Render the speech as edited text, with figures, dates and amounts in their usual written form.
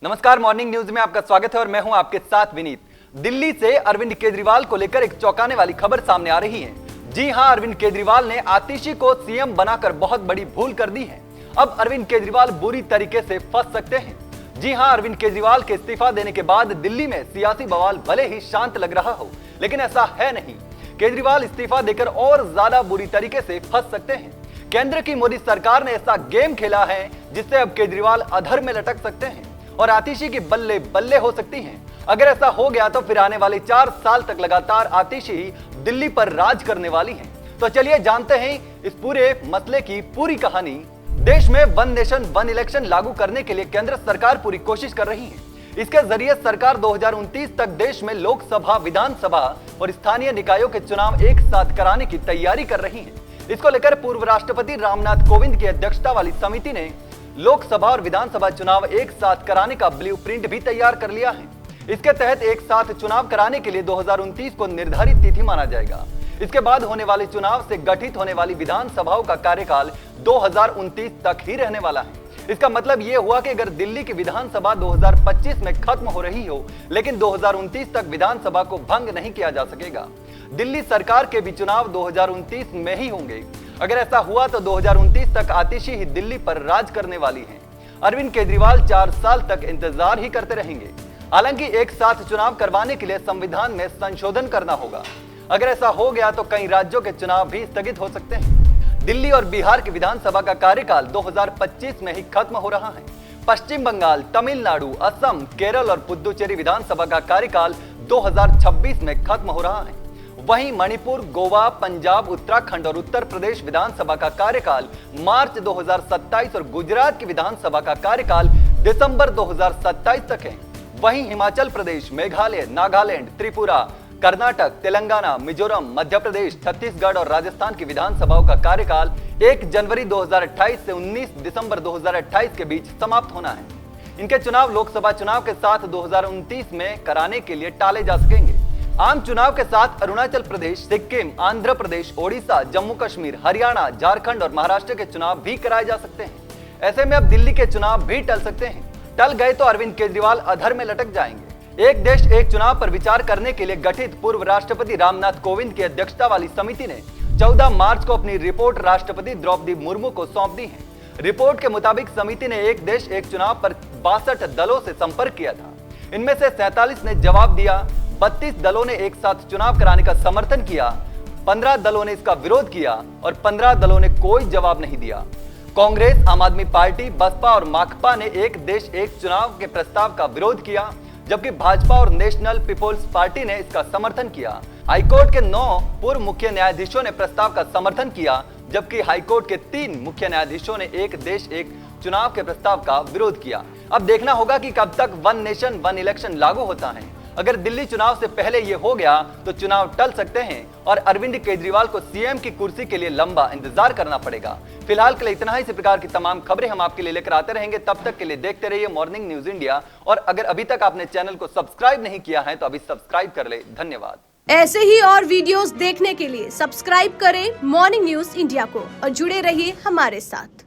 नमस्कार, morning news में आपका स्वागत है और मैं हूं आपके साथ विनीत। दिल्ली से अरविंद केजरीवाल को लेकर एक चौंकाने वाली खबर सामने आ रही है। जी हां, अरविंद केजरीवाल ने आतिशी को सीएम बनाकर बहुत बड़ी भूल कर दी है। अब अरविंद केजरीवाल बुरी तरीके से फंस सकते हैं। जी हां, अरविंद केजरीवाल के इस्तीफा देने के बाद दिल्ली में सियासी बवाल भले ही शांत लग रहा हो, लेकिन ऐसा है नहीं। केजरीवाल इस्तीफा देकर और ज्यादा बुरी तरीके से फंस सकते हैं। केंद्र की मोदी सरकार ने ऐसा गेम खेला है जिससे अब केजरीवाल अधर में लटक सकते हैं और आतिशी की बल्ले बल्ले हो सकती हैं। अगर ऐसा हो गया तो फिर आने वाले 4 साल तक लगातार आतिशी ही दिल्ली पर राज करने वाली हैं। तो चलिए जानते हैं इस पूरे मसले की पूरी कहानी। देश में वन नेशन वन इलेक्शन लागू करने के लिए केंद्र सरकार पूरी कोशिश कर रही है। इसके जरिए सरकार 2029 तक देश में लोकसभा, विधानसभा और स्थानीय निकायों के चुनाव एक साथ कराने की तैयारी कर रही है। इसको लेकर पूर्व राष्ट्रपति रामनाथ कोविंद की अध्यक्षता वाली समिति ने लोकसभा और विधानसभा चुनाव एक साथ कराने का ब्लूप्रिंट भी तैयार कर लिया है। इसके तहत एक साथ चुनाव कराने के लिए 2029 को निर्धारित तिथि माना जाएगा। इसके बाद होने वाले चुनाव से गठित होने वाली विधानसभाओं का कार्यकाल 2029 तक ही रहने वाला है। इसका मतलब ये हुआ कि अगर दिल्ली की विधानसभा 2025 में खत्म हो रही हो, लेकिन 2029 तक विधानसभा को भंग नहीं किया जा सकेगा। दिल्ली सरकार के भी चुनाव 2029 में ही होंगे। अगर ऐसा हुआ तो 2029 तक आतिशी ही दिल्ली पर राज करने वाली हैं। अरविंद केजरीवाल 4 साल तक इंतजार ही करते रहेंगे। हालांकि एक साथ चुनाव करवाने के लिए संविधान में संशोधन करना होगा। अगर ऐसा हो गया तो कई राज्यों के चुनाव भी स्थगित हो सकते हैं। दिल्ली और बिहार की विधानसभा का कार्यकाल 2025 में ही खत्म हो रहा है। पश्चिम बंगाल, तमिलनाडु, असम, केरल और पुदुचेरी विधानसभा का कार्यकाल 2026 में खत्म हो रहा है। वहीं मणिपुर, गोवा, पंजाब, उत्तराखंड और उत्तर प्रदेश विधानसभा का कार्यकाल मार्च 2027 और गुजरात की विधानसभा का कार्यकाल दिसंबर 2027 तक है। वहीं हिमाचल प्रदेश, मेघालय, नागालैंड, त्रिपुरा, कर्नाटक, तेलंगाना, मिजोरम, मध्य प्रदेश, छत्तीसगढ़ और राजस्थान की विधानसभाओं का कार्यकाल 1 जनवरी 2028 से 19 दिसंबर 2028 के बीच समाप्त होना है। इनके चुनाव लोकसभा चुनाव के साथ 2029 में कराने के लिए टाले जा सकेंगे। आम चुनाव के साथ अरुणाचल प्रदेश, सिक्किम, आंध्र प्रदेश, ओडिशा, जम्मू कश्मीर, हरियाणा, झारखंड और महाराष्ट्र के चुनाव भी कराए जा सकते हैं। ऐसे में अब दिल्ली के चुनाव भी टल सकते हैं। टल गए तो अरविंद केजरीवाल अधर में लटक जाएंगे। एक देश एक चुनाव पर विचार करने के लिए गठित पूर्व राष्ट्रपति रामनाथ कोविंद की अध्यक्षता वाली समिति ने 14 मार्च को अपनी रिपोर्ट राष्ट्रपति द्रौपदी मुर्मू को सौंप दी है। रिपोर्ट के मुताबिक समिति ने एक देश एक चुनाव पर 62 दलों से संपर्क किया था। इनमें से 47 ने जवाब दिया, 32 दलों ने एक साथ चुनाव कराने का समर्थन किया, 15 दलों ने इसका विरोध किया और 15 दलों ने कोई जवाब नहीं दिया। कांग्रेस, आम आदमी पार्टी, बसपा और माकपा ने एक देश एक चुनाव के प्रस्ताव का विरोध किया, जबकि भाजपा और नेशनल पीपुल्स पार्टी ने इसका समर्थन किया। हाईकोर्ट के 9 पूर्व मुख्य न्यायाधीशों ने प्रस्ताव का समर्थन किया, जबकि हाईकोर्ट के 3 मुख्य न्यायाधीशों ने एक देश एक चुनाव के प्रस्ताव का विरोध किया। अब देखना होगा कि कब तक वन नेशन वन इलेक्शन लागू होता है। अगर दिल्ली चुनाव से पहले ये हो गया तो चुनाव टल सकते हैं और अरविंद केजरीवाल को सीएम की कुर्सी के लिए लंबा इंतजार करना पड़ेगा। फिलहाल के लिए इतना ही। इसी प्रकार की तमाम खबरें हम आपके लिए लेकर आते रहेंगे। तब तक के लिए देखते रहिए मॉर्निंग न्यूज इंडिया और अगर अभी तक आपने चैनल को सब्सक्राइब नहीं किया है तो अभी सब्सक्राइब कर ले। धन्यवाद। ऐसे ही और वीडियोस देखने के लिए सब्सक्राइब करें मॉर्निंग न्यूज इंडिया को और जुड़े रहिए हमारे साथ।